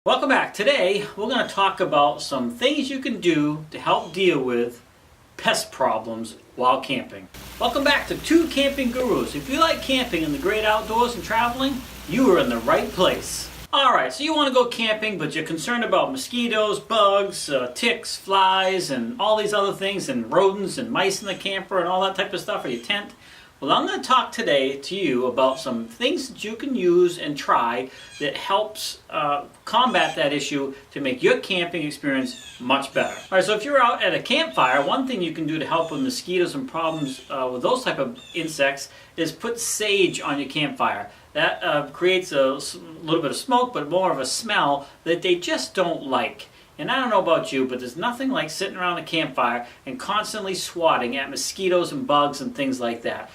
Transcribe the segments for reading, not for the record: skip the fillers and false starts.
Welcome back. Today we're going to talk about some things you can do to help deal with pest problems while camping. Welcome back to Two Camping Gurus. If you like camping in the great outdoors and traveling, you are in the right place. Alright, so you want to go camping but you're concerned about mosquitoes, bugs, ticks, flies, and all these other things, and rodents and mice in the camper and all that type of stuff, or your tent. Well, I'm going to talk today to you about some things that you can use and try that helps combat that issue to make your camping experience much better. All right, so if you're out at a campfire, one thing you can do to help with mosquitoes and problems with those type of insects is put sage on your campfire. That creates a little bit of smoke, but more of a smell that they just don't like. And I don't know about you, but there's nothing like sitting around a campfire and constantly swatting at mosquitoes and bugs and things like that.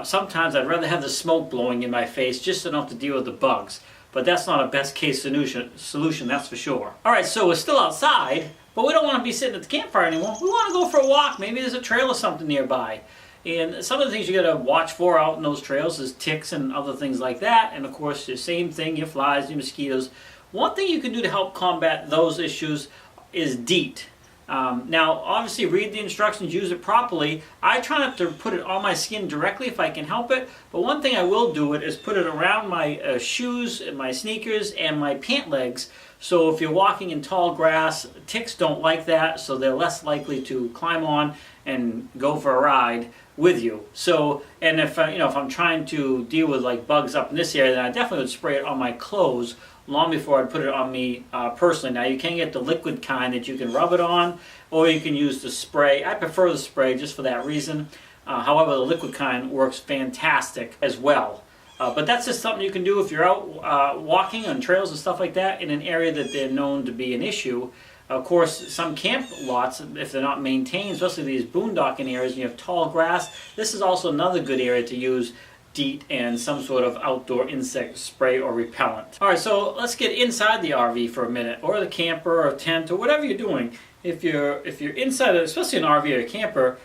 Sometimes I'd rather have the smoke blowing in my face just enough to deal with the bugs. But that's not a best case solution, that's for sure. Alright, so we're still outside, but we don't want to be sitting at the campfire anymore. We want to go for a walk. Maybe there's a trail or something nearby. And some of the things you got to watch for out in those trails is ticks and other things like that. And of course, the same thing, your flies, your mosquitoes. One thing you can do to help combat those issues is DEET. Now, obviously, read the instructions, use it properly. I try not to put it on my skin directly if I can help it, but one thing I will do is put it around my shoes, and my sneakers, and my pant legs. So if you're walking in tall grass, ticks don't like that, so they're less likely to climb on and go for a ride with you. So, and if if I'm trying to deal with like bugs up in this area, then I definitely would spray it on my clothes long before I'd put it on me personally. Now you can get the liquid kind that you can rub it on, or you can use the spray. I prefer the spray just for that reason. However, the liquid kind works fantastic as well. But that's just something you can do if you're out walking on trails and stuff like that in an area that they're known to be an issue. Of course, some camp lots, if they're not maintained, especially these boondocking areas, and you have tall grass, this is also another good area to use DEET and some sort of outdoor insect spray or repellent. Alright, so let's get inside the RV for a minute, or the camper or tent or whatever you're doing. If you're inside, especially an RV or a camper,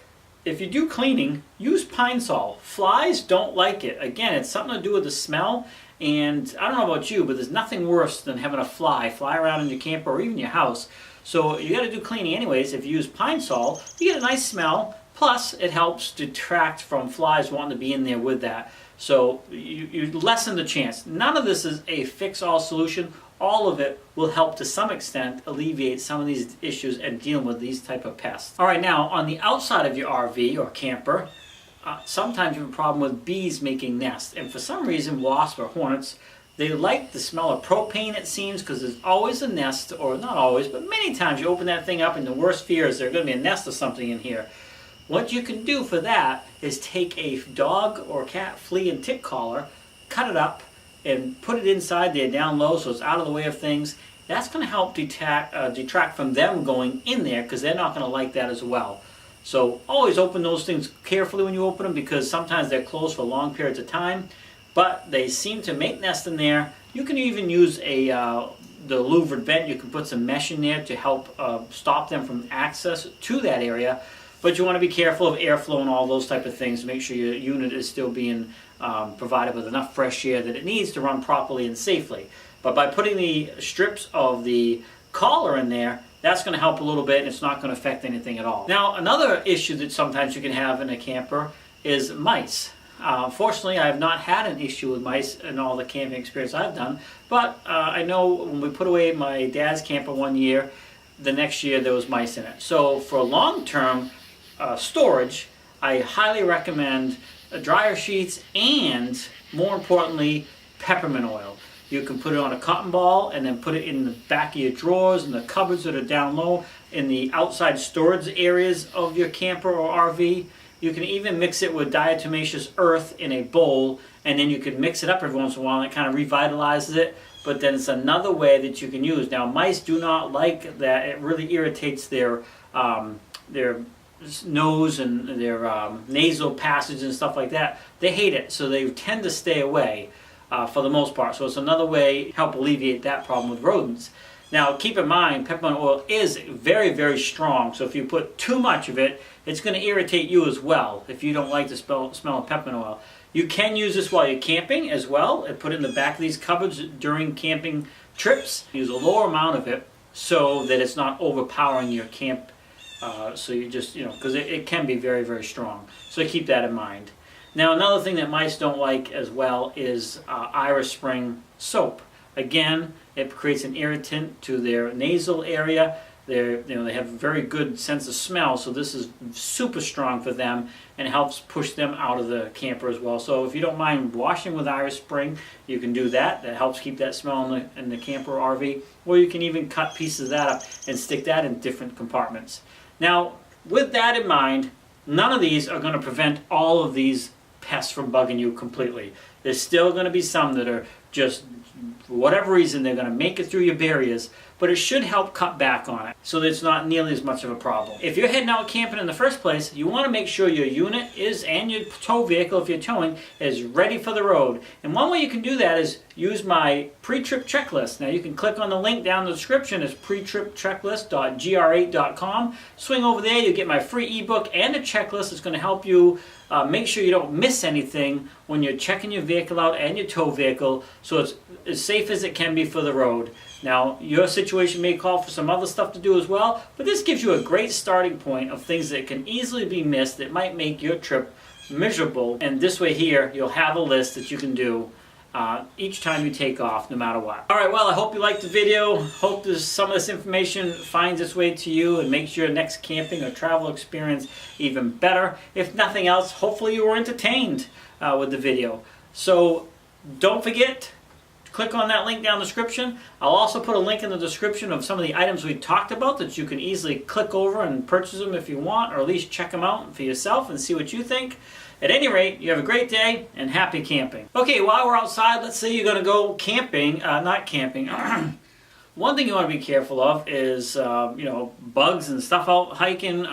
if you do cleaning, use Pine Sol. Flies don't like it. Again, it's something to do with the smell, and I don't know about you, but there's nothing worse than having a fly around in your camper or even your house. So you got to do cleaning anyways. If you use Pine Sol, you get a nice smell. Plus, it helps detract from flies wanting to be in there with that. So you lessen the chance. None of this is a fix-all solution. All of it will help to some extent alleviate some of these issues and dealing with these type of pests. All right, now on the outside of your RV or camper, sometimes you have a problem with bees making nests. And for some reason, wasps or hornets, they like the smell of propane, it seems, because there's always a nest, or not always, but many times you open that thing up and the worst fear is there's going to be a nest of something in here. What you can do for that is take a dog or cat flea and tick collar, cut it up, and put it inside there down low so it's out of the way of things. That's going to help detract from them going in there, because they're not going to like that as well. So always open those things carefully when you open them, because sometimes they're closed for long periods of time, but they seem to make nests in there. You can even use the louvered vent. You can put some mesh in there to help stop them from access to that area. But you want to be careful of airflow and all those type of things to make sure your unit is still being provided with enough fresh air that it needs to run properly and safely. But by putting the strips of the collar in there, that's going to help a little bit, and it's not going to affect anything at all. Now, another issue that sometimes you can have in a camper is mice. Fortunately, I have not had an issue with mice in all the camping experience I've done, but I know when we put away my dad's camper one year, the next year there was mice in it. So for long-term storage, I highly recommend dryer sheets and, more importantly, peppermint oil. You can put it on a cotton ball and then put it in the back of your drawers, in the cupboards that are down low, in the outside storage areas of your camper or RV. You can even mix it with diatomaceous earth in a bowl, and then you can mix it up every once in a while, and it kind of revitalizes it. But then it's another way that you can use. Now, mice do not like that. It really irritates their nose and their nasal passage and stuff like that. They hate it, so they tend to stay away for the most part. So it's another way to help alleviate that problem with rodents. Now, keep in mind, peppermint oil is very, very strong, so if you put too much of it, it's going to irritate you as well if you don't like the smell of peppermint oil. You can use this while you're camping as well, and put it in the back of these cupboards during camping trips. Use a lower amount of it so that it's not overpowering your camp. So you just, because it can be very, very strong. So keep that in mind. Now, another thing that mice don't like as well is Irish Spring soap. Again, it creates an irritant to their nasal area. They have a very good sense of smell, so this is super strong for them and helps push them out of the camper as well. So if you don't mind washing with Irish Spring, you can do that. That helps keep that smell in the camper or RV. Or you can even cut pieces of that up and stick that in different compartments. Now, with that in mind, none of these are going to prevent all of these pests from bugging you completely. There's still going to be some that are just, for whatever reason, they're going to make it through your barriers, but it should help cut back on it so that it's not nearly as much of a problem. If you're heading out camping in the first place, you want to make sure your unit is, and your tow vehicle if you're towing, is ready for the road. And one way you can do that is use my pre-trip checklist. Now you can click on the link down in the description. It's pretripchecklist.gr8.com. Swing over there, you get my free ebook and a checklist that's going to help you make sure you don't miss anything when you're checking your vehicle out and your tow vehicle, so it's as safe as it can be for the road. Now, your situation may call for some other stuff to do as well, but this gives you a great starting point of things that can easily be missed that might make your trip miserable. And this way here, you'll have a list that you can do each time you take off, no matter what. Alright, well, I hope you liked the video. Hope some of this information finds its way to you and makes your next camping or travel experience even better. If nothing else, hopefully you were entertained with the video. So don't forget, click on that link down in the description. I'll also put a link in the description of some of the items we talked about that you can easily click over and purchase them if you want, or at least check them out for yourself and see what you think. At any rate, you have a great day and happy camping. Okay, while we're outside, let's say you're going to go camping, not camping. One thing you want to be careful of is, bugs and stuff out hiking.